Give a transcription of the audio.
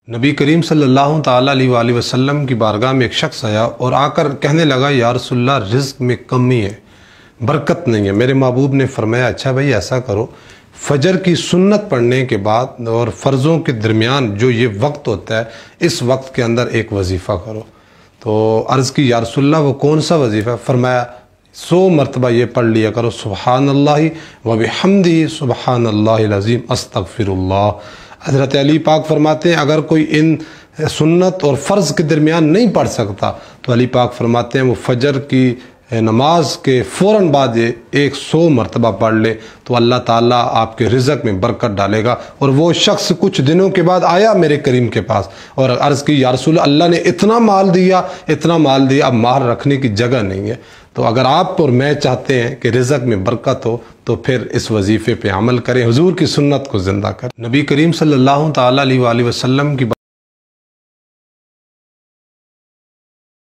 نبی کریم صلی اللہ تعالیٰ علیہ وسلم کی بارگاہ میں ایک شخص آیا اور آ کر کہنے لگا یا رسول اللہ رزق میں کمی ہے، برکت نہیں ہے۔ میرے محبوب نے فرمایا اچھا بھائی ایسا کرو، فجر کی سنت پڑھنے کے بعد اور فرضوں کے درمیان جو یہ وقت ہوتا ہے اس وقت کے اندر ایک وظیفہ کرو۔ تو عرض کی یا رسول اللہ وہ کون سا وظیفہ؟ فرمایا 100 مرتبہ یہ پڑھ لیا کرو سبحان اللہ و بحمدہ سبحان اللہ العظیم استغفر اللہ۔ حضرت علی پاک فرماتے ہیں اگر کوئی ان سنت اور فرض کے درمیان نہیں پڑھ سکتا تو علی پاک فرماتے ہیں وہ فجر کی نماز کے فوراً بعد 100 مرتبہ پڑھ لے تو اللہ تعالیٰ آپ کے رزق میں برکت ڈالے گا۔ اور وہ شخص کچھ دنوں کے بعد آیا میرے کریم کے پاس اور عرض کی یا رسول اللہ نے اتنا مال دیا اب مال رکھنے کی جگہ نہیں ہے۔ تو اگر آپ اور میں چاہتے ہیں کہ رزق میں برکت ہو تو پھر اس وظیفے پہ عمل کریں، حضور کی سنت کو زندہ کریں۔ نبی کریم صلی اللہ تعالیٰ علیہ وسلم کی